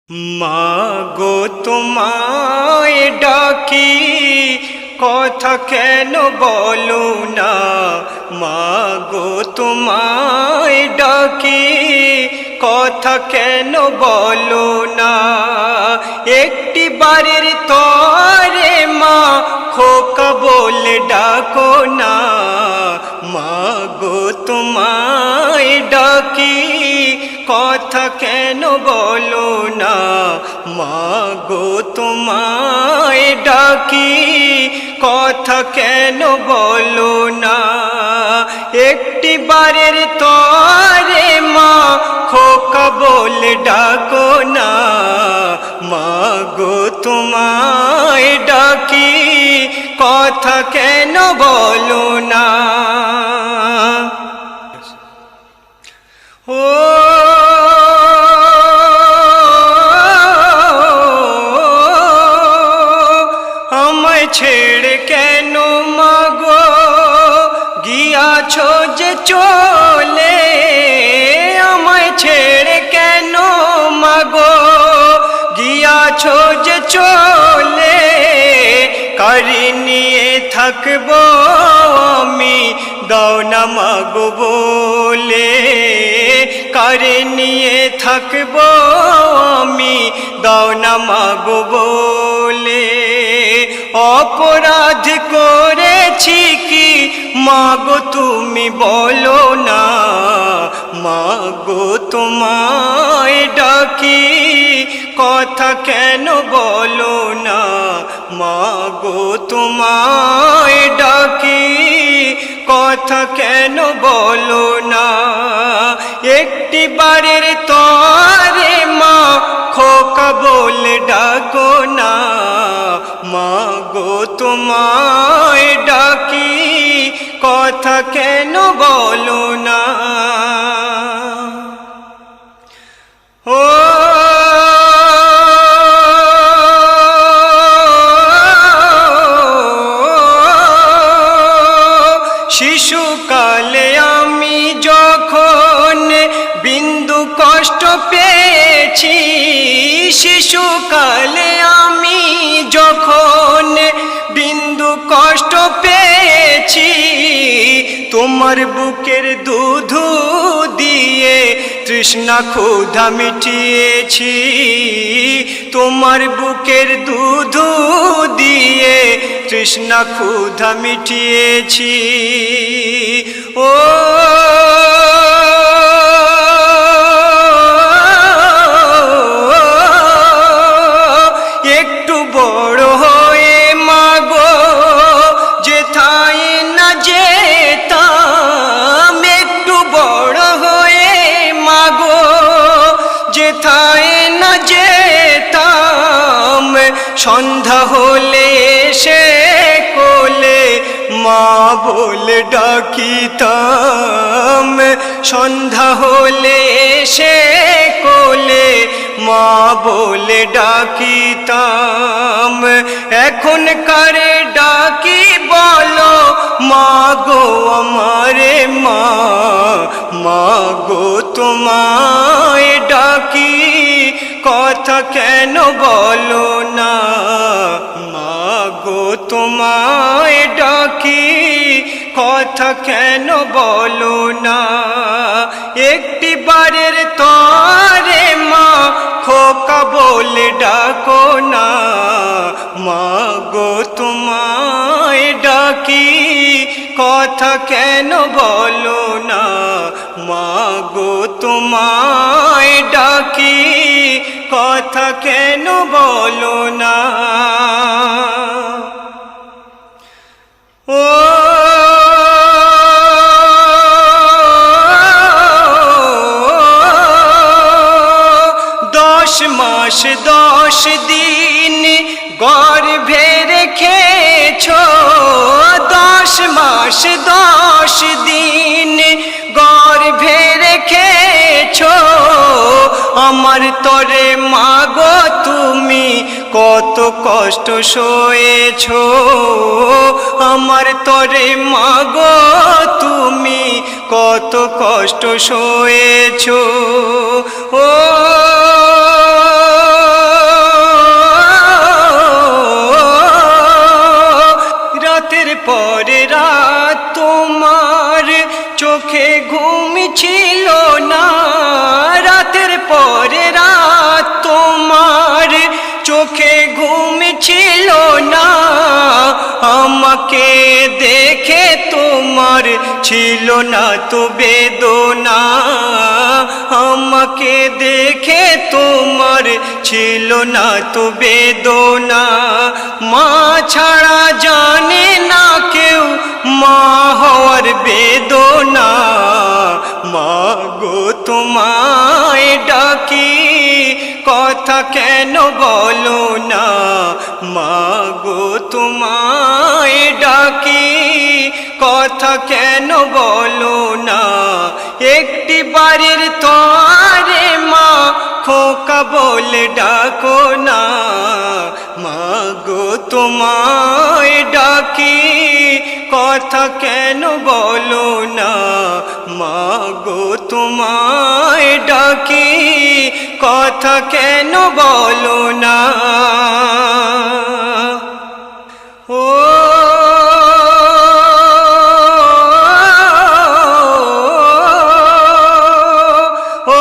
মাগো তোমায় ডাকি কথা কেন বলো না। মাগো তোমায় ডাকি কথা কেন বলো না। একটি বারের তরে মা খোকা বলে ডাকো না। মাগো তোমায় ডাকি কথা কেন বলো না। মাগো তোমায় ডাকি কথা কেন বলো না। একটি বারের তরে মা খোকা বলে ডাকো না। মাগো তোমায় ডাকি কথা কেন বলো না। ও আমায় ছেড়ে কেন মাগো গিয়াছো যে চলে। আমায় ছেড়ে কেন মাগো গিয়াছো যে চলে। কারি নিয়ে থাকবো আমি দাও না মাগো বলে। কারি নিয়ে থাকবো আমি দাও না মাগো বলে। অপরাধ করেছি কি মাগো তুমি বলো না। মাগো তোমায় ডাকি কথা কেন বলো না। মাগো তোমায় ডাকি কথা কেন বলো না। একটি বারের তরে মা খোকা বলে ডাকো না। মাগো তোমায় ডাকি কথা কেন বলো না। ও শিশুকালে আমি যখন বিন্দু কষ্ট পেয়েছি। শিশুকালে আমি যখন বিন্দু কষ্ট পেয়েছি। তোমার বুকের দুধ দিয়ে তৃষ্ণা ক্ষুধা মিটিয়েছি। তোমার বুকের দুধ দিয়ে তৃষ্ণা ক্ষুধা মিটিয়েছি। ও একটু বড় হয়ে মাগো যেথায় না যেতাম। একটু বড় হয়ে মাগো যেথায় না যেতাম। সন্ধ্যা হলে সে কোলে মা বলে ডাকিতাম। সন্ধ্যা হলে সে কোলে মা বলে ডাকিতাম। এখন কারে ডাকি বলো মাগো আমারে মা। মাগো তোমায় ডাকি কথা কেন বলো না। মাগো তোমায় ডাকি কথা কেন বলো না। একটি বারের তরে মা খোকা বলে ডাকো না। মাগো তোমায় ডাকি কথা কেন বলো না। মাগো তোমায় ডাকি কথা কেন বলো না। ও 10 মাস 10 দিন গর্ভে রেখেছো। 10 মাস 10 দিন গর্ভে রেখেছো। আমার তরে মাগো তুমি কত কষ্ট সয়েছো। আমার তরে মাগো তুমি কত কষ্ট সয়েছো। ও আমাকে দেখে তোমার ছিল না তো বেদনা, আমাকে দেখে তোমার ছিল না তো বেদনা। মা ছাড়া জানে না কেউ মা হওয়ার বেদনা। মা গো তোমায় ডাকি কথা কেন বলো না, মা গো তোমায় ডাকি কথা কেন বলো না। একটি বাড়ির তরে মা খোকা বলে ডাকো না, মা গো তোমায় ডাকি কথা কেন বলো না, মা গো তোমায় ডাকি কথা কেন বলো না। ও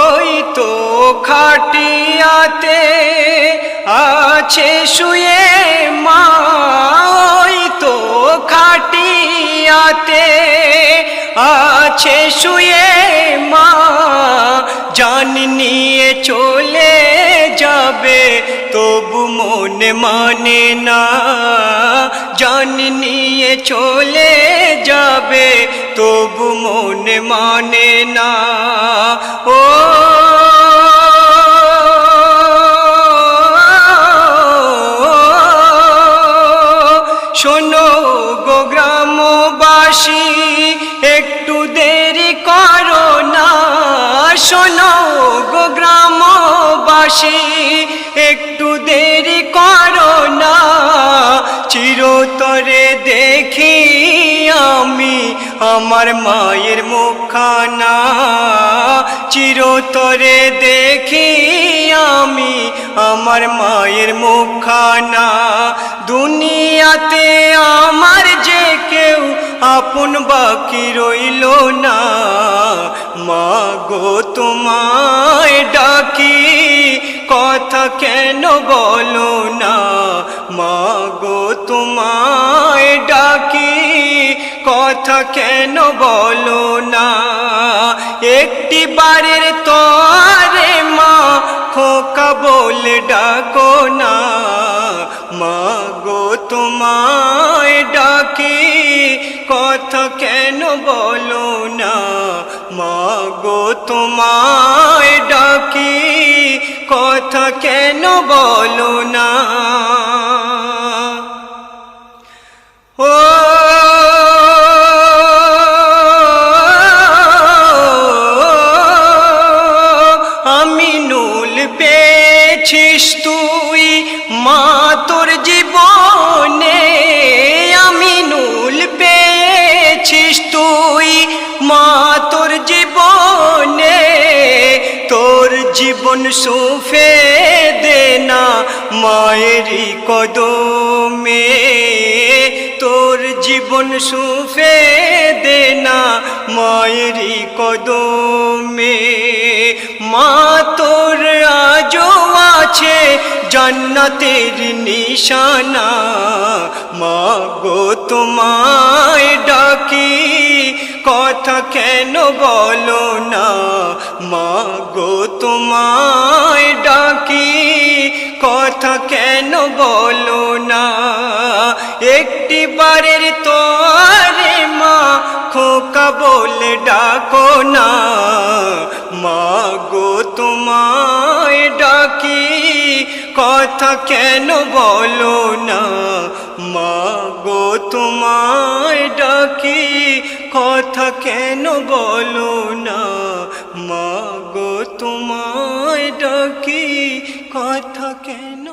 ওই তো খাটিয়াতে আছে শুয়ে মা, ওই তো খাটিয়াতে আছে শুয়ে মা। জান নিয়ে চলে যাবে তবু মনে মানে না, জান নিয়ে চলে যাবে তবু মনে মানে না। ও শোনো গো গ্রামবাসী একটু দেরি করো না, শোনো গো গ্রামবাসী একটু দেরি করো না। চিরতরে দেখি আমি আমার মায়ের মুখখানা, চিরতরে দেখি আমি আমার মায়ের মুখখানা। দুনিয়াতে আমার যে কেউ আপন বাকি রইল না, মা গো তোমায় ডাকি কথা কেন বলো না, মা গো তোমায় ডাকি কথা কেন বলো না। একটি বারের তরে মা খোকা বলে ডাকো না, মা গো তোমায় ডাকি কথা কেন বলো না, মা গো তোমায় ডাকি কথা কেন বলো না। ও আমিনুল পেয়েছিস তুই মা তোর জীবনে, আমিনুল পেয়েছিস তুই মা তোর জীবনে। তোর জীবন সুফে দে না মায়েরই কদমে, তোর জীবন সুফে দে না মায়েরই কদমে। মা তোর আজও আছে জান্নাতের নিশানা, মা গো তোমায় ডাকি কথা কেন বলো না, মা গো তোমায় ডাকি কথা কেন বলো না। একটি বারের তরে মা খোকা বলে ডাকো না, মা গো তোমায় ডাকি কথা কেন বলো না, মা গো তোমায় ডাকি কথা কেন বলো না, মা গো তোমায় ডাকি কথা কেন